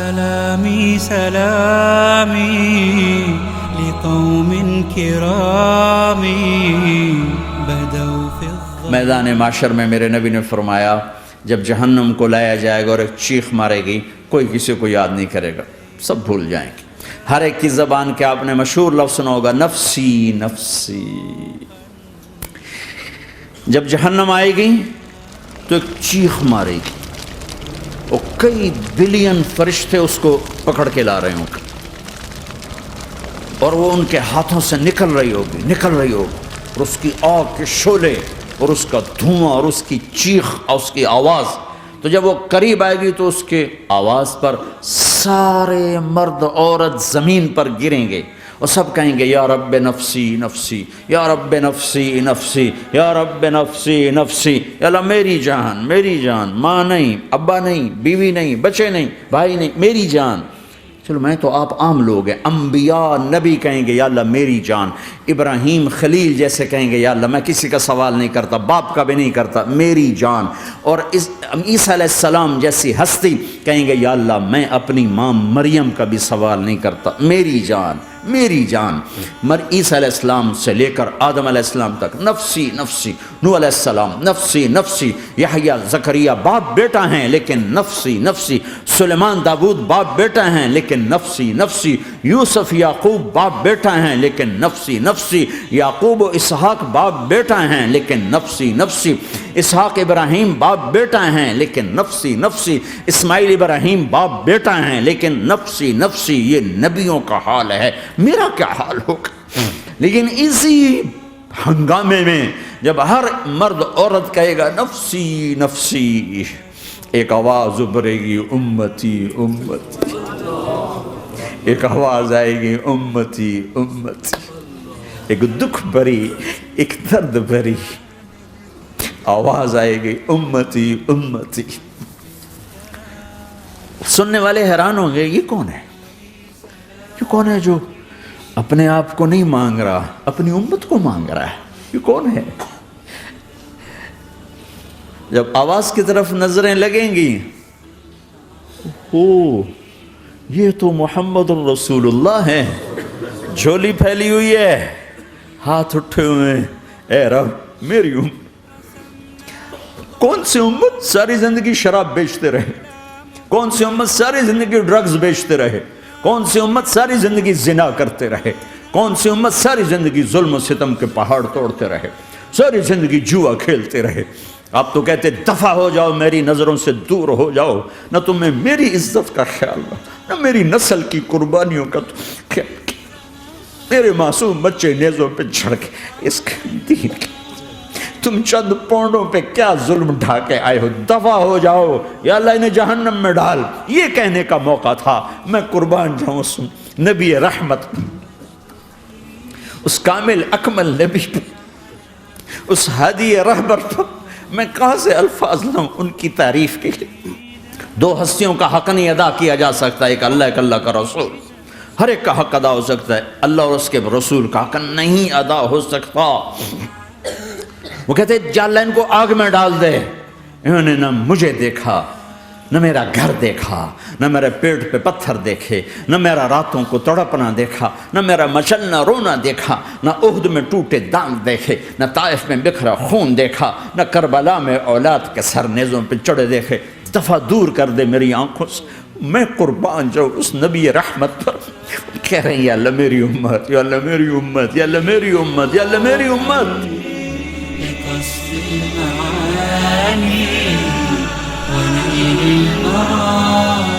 سلامي سلامي لقوم كرام بدوا في الظلام. میدان معشر میں میرے نبی نے فرمایا جب جہنم کو لایا جائے گا اور ایک چیخ مارے گی، کوئی کسی کو یاد نہیں کرے گا، سب بھول جائیں گے. ہر ایک کی زبان کے آپ نے مشہور لفظ سنا ہوگا، نفسی نفسی. جب جہنم آئے گی تو ایک چیخ مارے گی، اور کئی بلین فرشتے اس کو پکڑ کے لا رہے ہوں گے، اور وہ ان کے ہاتھوں سے نکل رہی ہوگی، اور اس کی آگ کے شعلے اور اس کا دھواں اور اس کی چیخ اور اس کی آواز. تو جب وہ قریب آئے گی تو اس کے آواز پر سارے مرد عورت زمین پر گریں گے اور سب کہیں گے یا رب نفسی نفسی، یا رب نفسی نفسی، یا رب نفسی نفسی. یا اللہ میری جان، میری جان، ماں نہیں، ابا نہیں، بیوی نہیں، بچے نہیں، بھائی نہیں، میری جان. چلو میں تو آپ عام لوگ ہیں، انبیاء نبی کہیں گے یا اللہ میری جان. ابراہیم خلیل جیسے کہیں گے یا اللہ میں کسی کا سوال نہیں کرتا، باپ کا بھی نہیں کرتا، میری جان. اور عیسیٰ علیہ السلام جیسی ہستی کہیں گے یا اللہ میں اپنی ماں مریم کا بھی سوال نہیں کرتا، میری جان، میری جان. عیسیٰ علیہ السلام سے لے کر آدم علیہ السلام تک نفسی نفسی. نوح علیہ السلام نفسی نفسی. یحییٰ زکریا باپ بیٹا ہیں لیکن نفسی نفسی. سلیمان داؤد باپ بیٹا ہیں لیکن نفسی نفسی. یوسف یعقوب باپ بیٹا ہیں لیکن نفسی نفسی. یعقوب و اسحاق باپ بیٹا ہیں لیکن نفسی نفسی. اسحاق ابراہیم باپ بیٹا ہیں لیکن نفسی نفسی. اسماعیل ابراہیم باپ بیٹا ہیں لیکن نفسی نفسی. یہ نبیوں کا حال ہے، میرا کیا حال ہوگا؟ لیکن اسی ہنگامے میں جب ہر مرد عورت کہے گا نفسی نفسی، ایک آواز ابھرے گی امتی امتی. ایک آواز آئے گی امتی امتی. ایک دکھ بھری، ایک درد بھری آواز آئے گی امتی امتی. سننے والے حیران ہوں گے یہ کون ہے؟ یہ کون ہے جو اپنے آپ کو نہیں مانگ رہا، اپنی امت کو مانگ رہا ہے؟ یہ کون ہے؟ جب آواز کی طرف نظریں لگیں گی، یہ تو محمد الرسول اللہ ہے. جھولی پھیلی ہوئی ہے، ہاتھ اٹھے ہوئے ہیں، اے رب میری امت. کون سی امت ساری زندگی شراب بیچتے رہے؟ کون سی امت ساری زندگی ڈرگز بیچتے رہے؟ کون سی امت ساری زندگی زنا کرتے رہے؟ کون سی امت ساری زندگی ظلم و ستم کے پہاڑ توڑتے رہے؟ ساری زندگی جوا کھیلتے رہے؟ آپ تو کہتے دفع ہو جاؤ، میری نظروں سے دور ہو جاؤ. نہ تمہیں میری عزت کا خیال رہا، نہ میری نسل کی قربانیوں کا خیال. میرے معصوم بچے نیزوں پہ جھڑ کے اس کے دین کے تم چند پونڈوں پہ کیا ظلم ڈھا کے آئے ہو؟ دفع ہو جاؤ، یا اللہ انہیں جہنم میں ڈال. یہ کہنے کا موقع تھا. میں قربان جاؤں اس نبی رحمت، اس کامل اکمل نبی پر، اس ہادی رہبر پر میں کہاں سے الفاظ لاؤں ان کی تعریف کے لیے؟ دو ہستیوں کا حق نہیں ادا کیا جا سکتا، ایک اللہ، ایک اللہ کا رسول. ہر ایک کا حق ادا ہو سکتا ہے، اللہ اور اس کے رسول کا حق نہیں ادا ہو سکتا. وہ کہتے ہیں یا اللہ ان کو آگ میں ڈال دے. انہوں نے نہ مجھے دیکھا، نہ میرا گھر دیکھا، نہ میرے پیٹ پہ پتھر دیکھے، نہ میرا راتوں کو تڑپنا دیکھا، نہ میرا مچلنا رونا دیکھا، نہ احد میں ٹوٹے دانت دیکھے، نہ طائف میں بکھرا خون دیکھا، نہ کربلا میں اولاد کے سر نیزوں پہ چڑھے دیکھے. دفعہ دور کر دے میری آنکھوں سے. میں قربان جاؤں اس نبی رحمت پر. کہہ رہے ہیں یا اللہ میری امت، یا اللہ میری امت، یا اللہ میری امت، یا اللہ میری امت. لقصد المعاني ونيل المرام